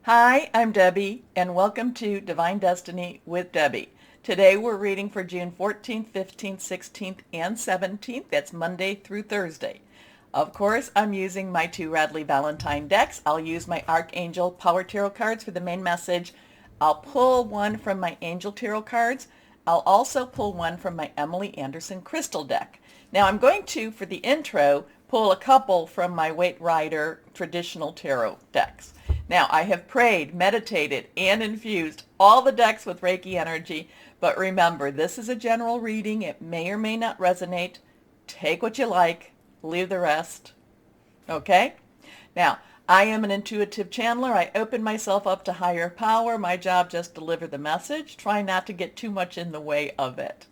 Hi, I'm Debbie, and welcome to Divine Destiny with Debbie. Today we're reading for June 14th, 15th, 16th, and 17th. That's Monday through Thursday. Of course, I'm using my two Radley Valentine decks. I'll use my Archangel Power Tarot cards for the main message. I'll pull one from my Angel Tarot cards. I'll also pull one from my Emily Anderson Crystal deck. Now I'm going to, for the intro, pull a couple from my Waite Rider traditional tarot decks. Now, I have prayed, meditated, and infused all the decks with Reiki energy, but remember, this is a general reading. It may or may not resonate. Take what you like, leave the rest. Okay? Now, I am an intuitive channeler. I open myself up to higher power. My job just deliver the message. Try not to get too much in the way of it.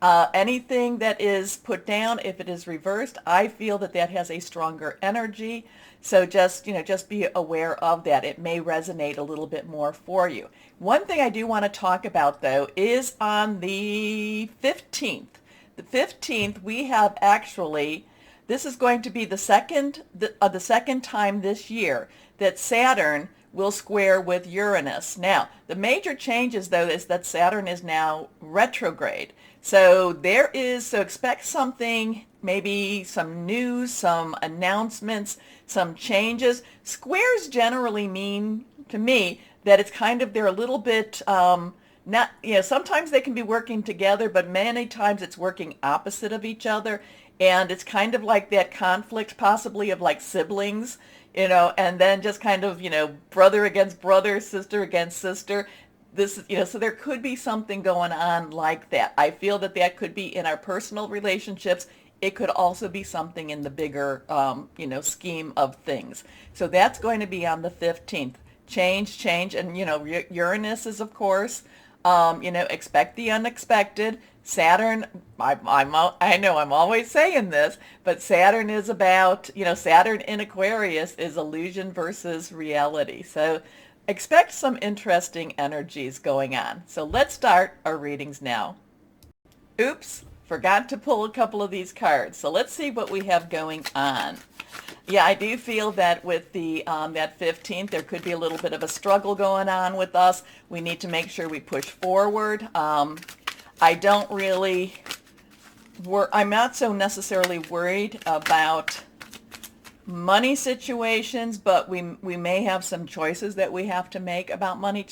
Anything that is put down, if it is reversed, I feel that that has a stronger energy. So just be aware of that. It may resonate a little bit more for you. One thing I do want to talk about, though, is on the 15th. The 15th, we have actually, this is going to be the second time this year that Saturn will square with Uranus. Now, the major changes, though, is that Saturn is now retrograde. So expect something, maybe some news, some announcements, some changes. Squares generally mean, to me, that it's kind of, they're a little bit, sometimes they can be working together, but many times it's working opposite of each other. And it's kind of like that conflict possibly of like siblings, and then just kind of, brother against brother, sister against sister. So there could be something going on like that. I feel that that could be in our personal relationships. It could also be something in the bigger, scheme of things. So that's going to be on the 15th. Change, and, Uranus is, of course, expect the unexpected. Saturn, I know I'm always saying this, but Saturn is about, Saturn in Aquarius is illusion versus reality. So expect some interesting energies going on. So let's start our readings now. Oops, forgot to pull a couple of these cards. So let's see what we have going on. Yeah, I do feel that with the that 15th, there could be a little bit of a struggle going on with us. We need to make sure we push forward. I'm not so necessarily worried about money situations, but we may have some choices that we have to make about money.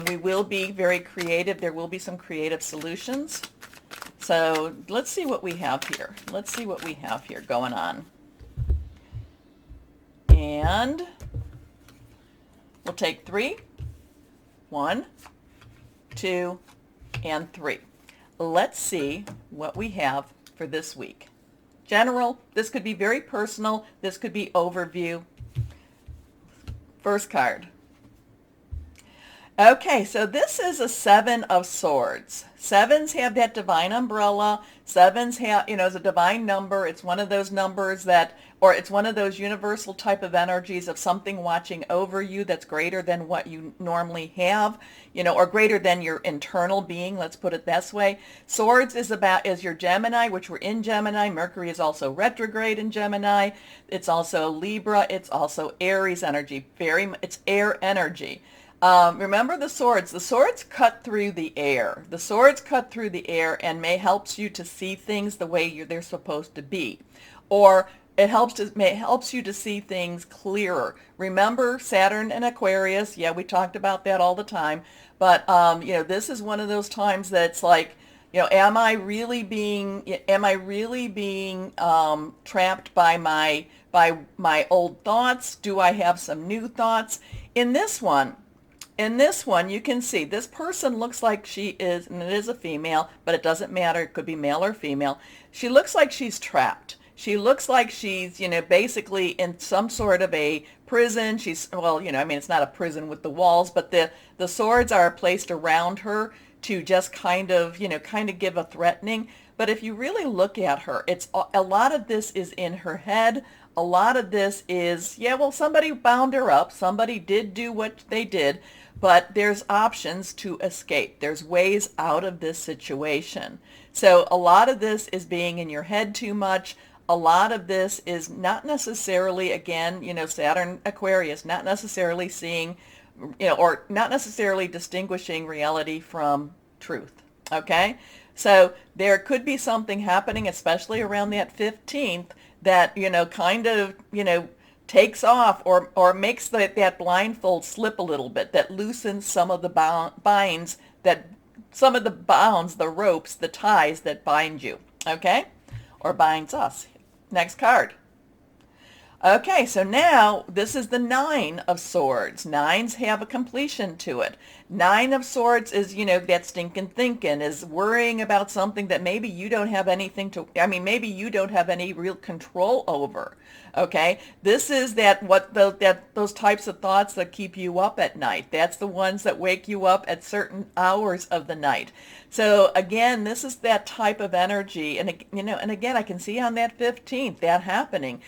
We will be very creative. There will be some creative solutions. So let's see what we have here. Let's see what we have here going on. And we'll take 3, 1, 2, and 3. Let's see what we have for this week. General, this could be very personal. This could be overview. First card. Okay, so this is a 7 of Swords. Sevens have that divine umbrella. Sevens have, is a divine number. It's one of those numbers it's one of those universal type of energies of something watching over you that's greater than what you normally have, or greater than your internal being. Let's put it this way. Swords is your Gemini, which we're in Gemini. Mercury is also retrograde in Gemini. It's also Libra. It's also Aries energy. It's air energy. Remember the swords. The swords cut through the air. The swords cut through the air and helps you to see things the way they're supposed to be. Or it helps you to see things clearer. Remember Saturn and Aquarius. Yeah, we talked about that all the time. But, this is one of those times that's like, am I really being trapped by my old thoughts? Do I have some new thoughts? In this one, you can see this person looks like she is, and it is a female, but it doesn't matter. It could be male or female. She looks like she's trapped. She looks like she's, basically in some sort of a prison. It's not a prison with the walls, but the swords are placed around her to just kind of give a threatening. But if you really look at her, a lot of this is in her head. A lot of this is, somebody bound her up. Somebody did do what they did. But there's options to escape. There's ways out of this situation. So a lot of this is being in your head too much. a lot of this is not necessarily, again, Saturn Aquarius, not necessarily seeing, or not necessarily distinguishing reality from truth. Okay? So there could be something happening, especially around that 15th, that, kind of, takes off or makes that blindfold slip a little bit, that loosens some of the binds, some of the bounds, the ropes, the ties that bind you, okay? Or binds us. Next card. Okay, so now this is the Nine of Swords. Nines have a completion to it. Nine of Swords is, that stinking thinking, is worrying about something that maybe you don't have maybe you don't have any real control over. Okay, this is those types of thoughts that keep you up at night. That's the ones that wake you up at certain hours of the night. So again, this is that type of energy, and again, I can see on that 15th that happening.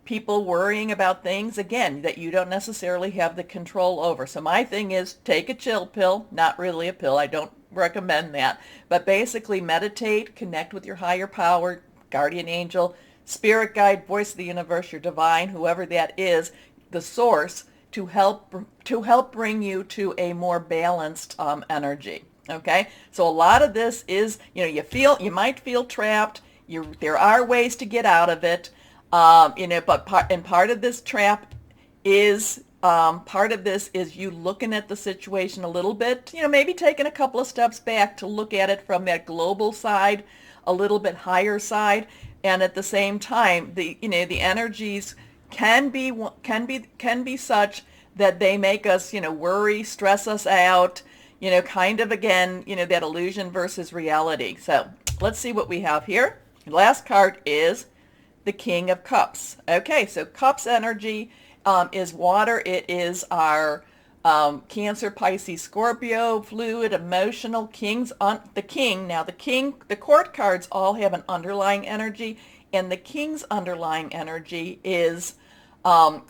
People worrying about things, again, that you don't necessarily have the control over. So my thing is, take a chill pill, not really a pill, I don't recommend that, but basically meditate, connect with your higher power, guardian angel, spirit guide, voice of the universe, your divine, whoever that is, the source, to help bring you to a more balanced energy. Okay, so a lot of this is, you might feel trapped. There are ways to get out of it. But part of this trap is, part of this is you looking at the situation a little bit, maybe taking a couple of steps back to look at it from that global side, a little bit higher side, and at the same time, the energies can be such that they make us, worry, stress us out, kind of, again, that illusion versus reality. So let's see what we have here. The last card is the King of Cups. Okay, so Cups energy is water. It is our Cancer, Pisces, Scorpio, fluid, emotional, the court cards all have an underlying energy, and the King's underlying energy is,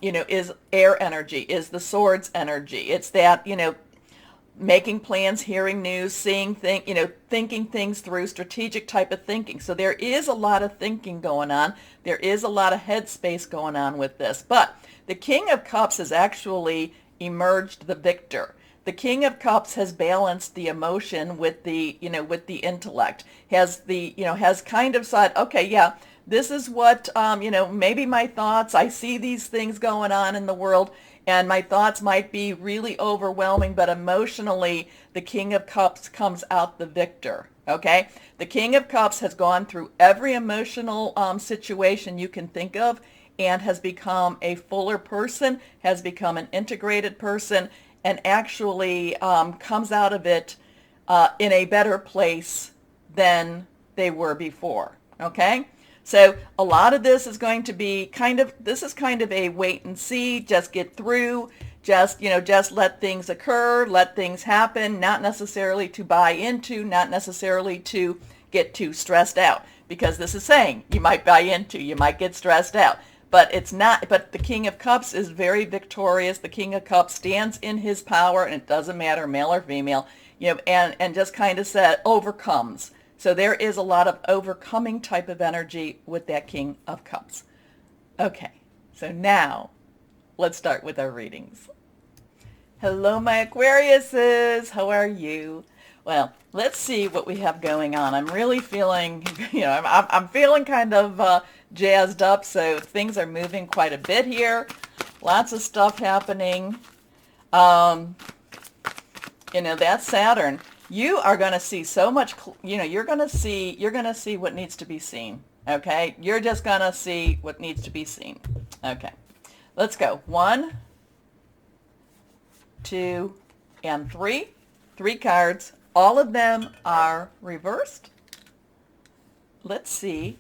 is air energy, is the Swords energy. It's that, making plans, hearing news, seeing things, thinking things through, strategic type of thinking. So there is a lot of thinking going on. There is a lot of headspace going on with this. But the King of Cups has actually emerged the victor. The King of Cups has balanced the emotion with the intellect. Has kind of said, okay, yeah, this is what, maybe my thoughts, I see these things going on in the world, and my thoughts might be really overwhelming, but emotionally, the King of Cups comes out the victor, okay? The King of Cups has gone through every emotional situation you can think of and has become a fuller person, has become an integrated person, and actually comes out of it in a better place than they were before, okay? So a lot of this is going to be kind of a wait and see, just get through, just let things occur, let things happen, not necessarily to buy into, not necessarily to get too stressed out, because this is saying you might buy into, you might get stressed out, but it's not, but the King of Cups is very victorious. The King of Cups stands in his power, and it doesn't matter male or female, and just kind of said overcomes. So there is a lot of overcoming type of energy with that King of Cups. Okay, so now let's start with our readings. Hello, my Aquariuses. How are you? Well, let's see what we have going on. I'm really feeling, I'm feeling kind of jazzed up, so things are moving quite a bit here. Lots of stuff happening. That's Saturn. You are going to see so much, you're going to see what needs to be seen, okay? You're just going to see what needs to be seen. Okay, let's go. 1, 2, and 3. 3 cards. All of them are reversed. Let's see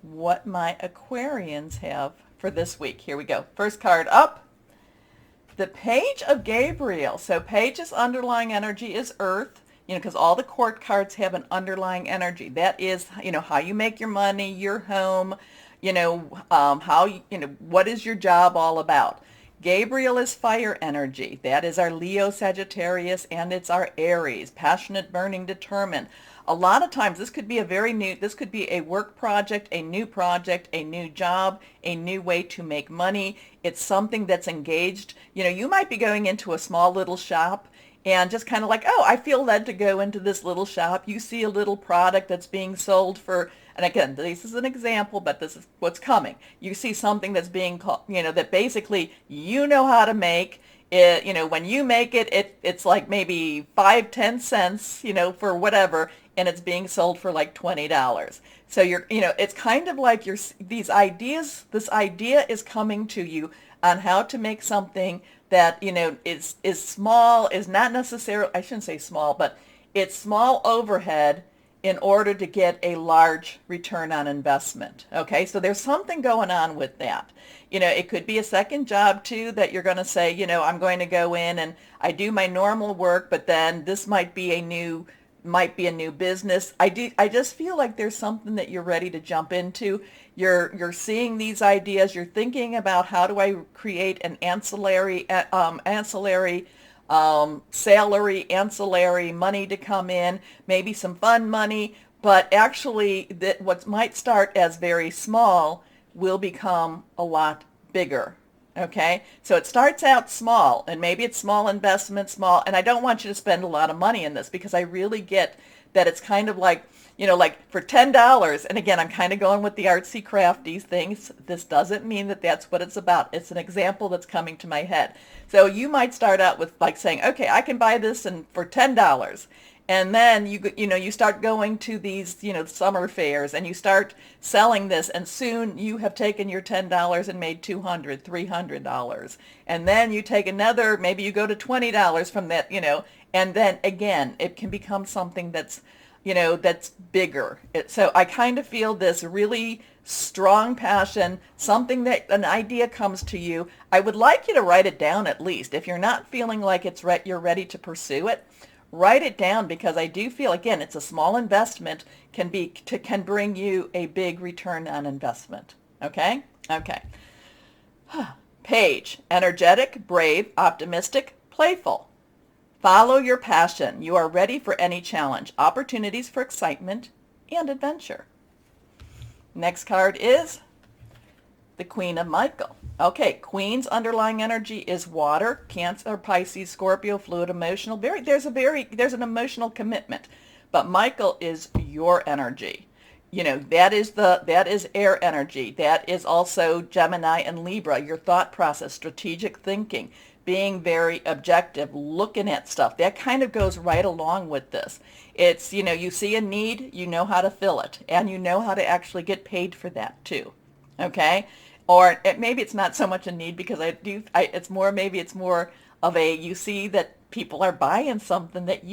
what my Aquarians have for this week. Here we go. First card up. The Page of Gabriel. So Page's underlying energy is Earth, because all the court cards have an underlying energy. That is, how you make your money, your home, what is your job all about. Gabriel is fire energy. That is our Leo, Sagittarius, and it's our Aries, passionate, burning, determined. a lot of times this could be this could be a work project, a new job, a new way to make money. It's something that's engaged. You might be going into a small little shop and just kind of like, oh, I feel led to go into this little shop. You see a little product that's being sold for, and again, this is an example, but this is what's coming. You see something that's being called, that basically you know how to make. When you make it's like maybe 5-10 cents, for whatever, and it's being sold for like $20. So it's kind of like this idea is coming to you on how to make something that, is small, is not necessarily, I shouldn't say small, but it's small overhead in order to get a large return on investment. Okay, so there's something going on with that. It could be a second job too that you're going to say, I'm going to go in and I do my normal work, but then this might be a new business. I just feel like there's something that you're ready to jump into. You're seeing these ideas. You're thinking about, how do I create an ancillary salary, ancillary money to come in, maybe some fun money, but actually that what might start as very small will become a lot bigger. Okay, so it starts out small, and maybe it's small investment, and I don't want you to spend a lot of money in this, because I really get that it's kind of like, like for $10, and again, I'm kind of going with the artsy crafty things. This doesn't mean that that's what it's about. It's an example that's coming to my head. So you might start out with like saying, okay, I can buy this for $10. And then you start going to these summer fairs, and you start selling this, and soon you have taken your $10 and made $200, $300. And then you take another, maybe you go to $20 from that, and then again it can become something that's that's bigger. So I kind of feel this really strong passion, something that an idea comes to you. I would like you to write it down at least. If you're not feeling like you're ready to pursue it, write it down, because I do feel, again, it's a small investment, can bring you a big return on investment. Okay? Okay. Page, energetic, brave, optimistic, playful. Follow your passion. You are ready for any challenge. Opportunities for excitement and adventure. Next card is the Queen of Michael. Okay, Queen's underlying energy is water, Cancer, Pisces, Scorpio, fluid, emotional. There's an emotional commitment. But Michael is your energy. That is air energy. That is also Gemini and Libra, your thought process, strategic thinking, being very objective, looking at stuff. That kind of goes right along with this. It's, you see a need, you know how to fill it, and you know how to actually get paid for that too. Okay? Or maybe it's not so much a need, because it's more of a, you see that people are buying something that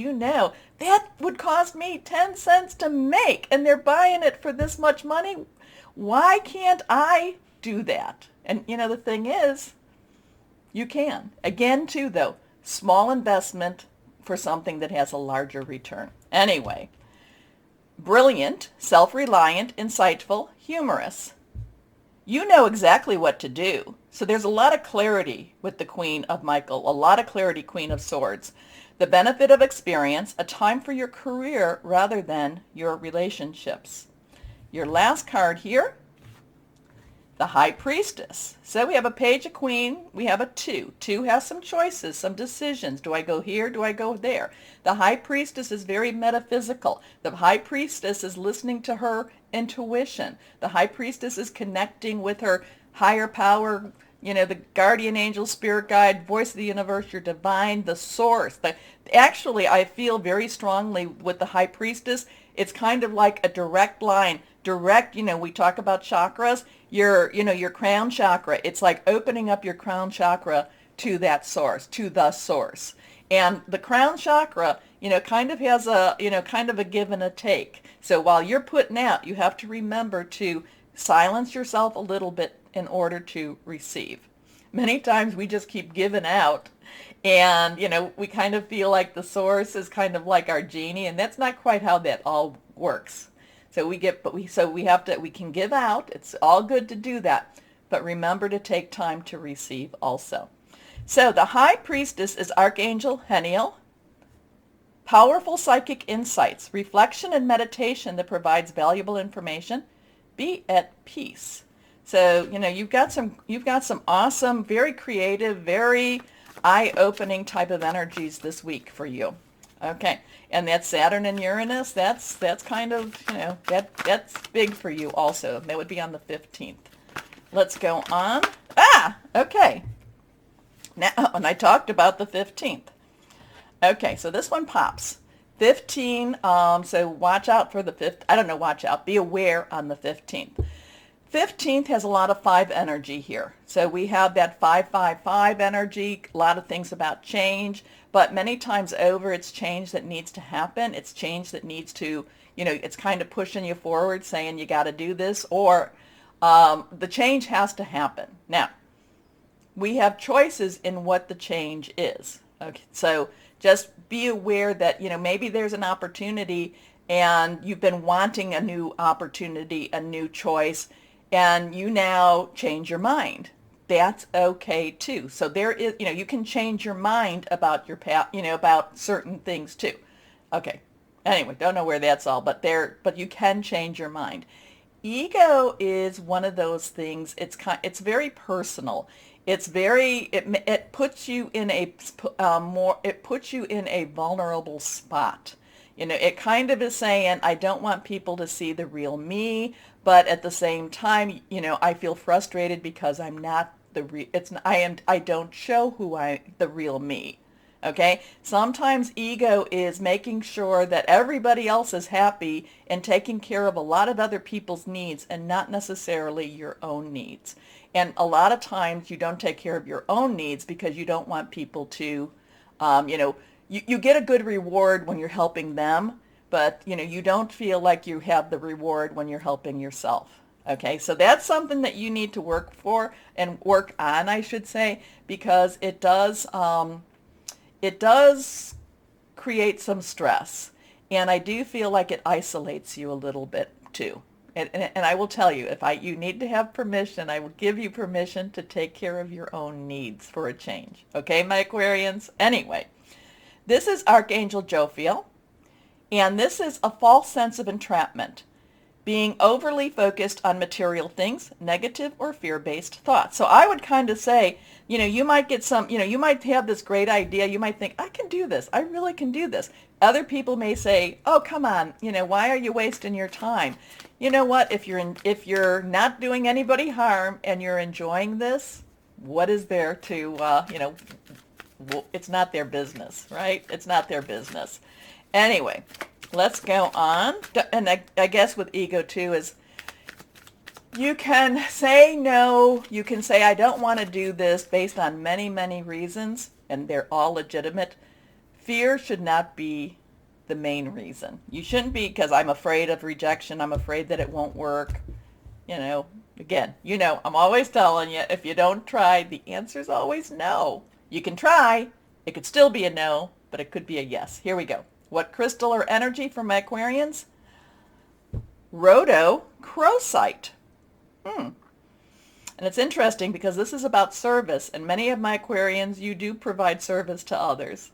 that would cost me 10 cents to make, and they're buying it for this much money. Why can't I do that? And the thing is, you can. Again too though, small investment for something that has a larger return. Anyway, brilliant, self-reliant, insightful, humorous. You know exactly what to do. So there's a lot of clarity with the Queen of Michael, a lot of clarity, Queen of Swords. The benefit of experience, a time for your career rather than your relationships. Your last card here, the High Priestess. So we have a Page of Queen, we have a 2. 2 has some choices, some decisions. Do I go here? Do I go there? The High Priestess is very metaphysical. The High Priestess is listening to her intuition. The High Priestess is connecting with her higher power, the guardian angel, spirit guide, voice of the universe, your divine, the source. Actually, I feel very strongly with the High Priestess, it's kind of like a direct line. We talk about chakras, your crown chakra. It's like opening up your crown chakra to that source, to the source. And the crown chakra, kind of has kind of a give and a take. So while you're putting out, you have to remember to silence yourself a little bit in order to receive. Many times we just keep giving out, and we kind of feel like the source is kind of like our genie, and that's not quite how that all works. So we can give out. It's all good to do that, but remember to take time to receive also. So the High Priestess is Archangel Heniel, Powerful psychic insights, reflection and meditation that provides valuable information. Be at peace. So, you've got some awesome, very creative, very eye-opening type of energies this week for you. Okay. And that Saturn and Uranus, that's kind of, that's big for you also. That would be on the 15th. Let's go on. Okay. Now, and I talked about the 15th. Okay, so this one pops. 15, so watch out for the 5th. I don't know, watch out. Be aware on the 15th. 15th has a lot of 5 energy here. So we have that 555 energy, a lot of things about change, but many times over it's change that needs to happen. It's change that needs to, it's kind of pushing you forward, saying you got to do this, or the change has to happen. Now, we have choices in what the change is. Okay, so just be aware that, maybe there's an opportunity and you've been wanting a new opportunity, a new choice, and you now change your mind. That's okay too. So there is, you can change your mind about your path, about certain things too. Okay. Anyway, don't know where that's all, but you can change your mind. Ego is one of those things. It's very personal. It's very, it puts you in a it puts you in a vulnerable spot. It kind of is saying, I don't want people to see the real me, but at the same time, I feel frustrated because I'm not I don't show the real me. Okay? Sometimes ego is making sure that everybody else is happy and taking care of a lot of other people's needs and not necessarily your own needs. And a lot of times you don't take care of your own needs because you don't want people to, you get a good reward when you're helping them, but, you don't feel like you have the reward when you're helping yourself. Okay, so that's something that you need to work for and work on, I should say, because it does create some stress. And I do feel like it isolates you a little bit too. And I will tell you, you need to have permission, I will give you permission to take care of your own needs for a change. Okay, my Aquarians? Anyway, this is Archangel Jophiel, and this is a false sense of entrapment, being overly focused on material things, negative or fear-based thoughts. So I would kind of say, you might get some, you might have this great idea. You might think, I can do this. I really can do this. Other people may say, oh, come on, why are you wasting your time? You know what? If you're not doing anybody harm and you're enjoying this, what is there to, it's not their business, right? It's not their business. Anyway, let's go on. And I guess with ego too is you can say no. You can say, I don't want to do this based on many, many reasons, and they're all legitimate. Fear should not be the main reason. You shouldn't be, because I'm afraid of rejection. I'm afraid that it won't work. Again, I'm always telling you, if you don't try, the answer's always no. You can try. It could still be a no, but it could be a yes. Here we go. What crystal or energy for my Aquarians? Rhodochrosite. And it's interesting because this is about service, and many of my Aquarians, you do provide service to others.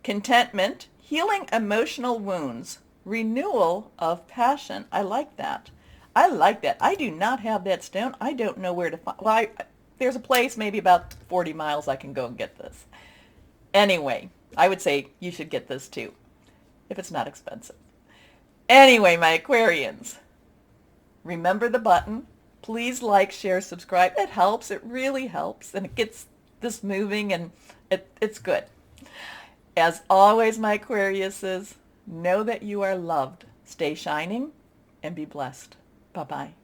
Contentment, healing emotional wounds, renewal of passion. I like that. I like that. I do not have that stone. I don't know where to find. Well, there's a place maybe about 40 miles I can go and get this. Anyway, I would say you should get this too, if it's not expensive. Anyway, my Aquarians, remember the button. Please like, share, subscribe. It helps. It really helps. And it gets this moving, and it's good. As always, my Aquariuses, know that you are loved. Stay shining and be blessed. Bye-bye.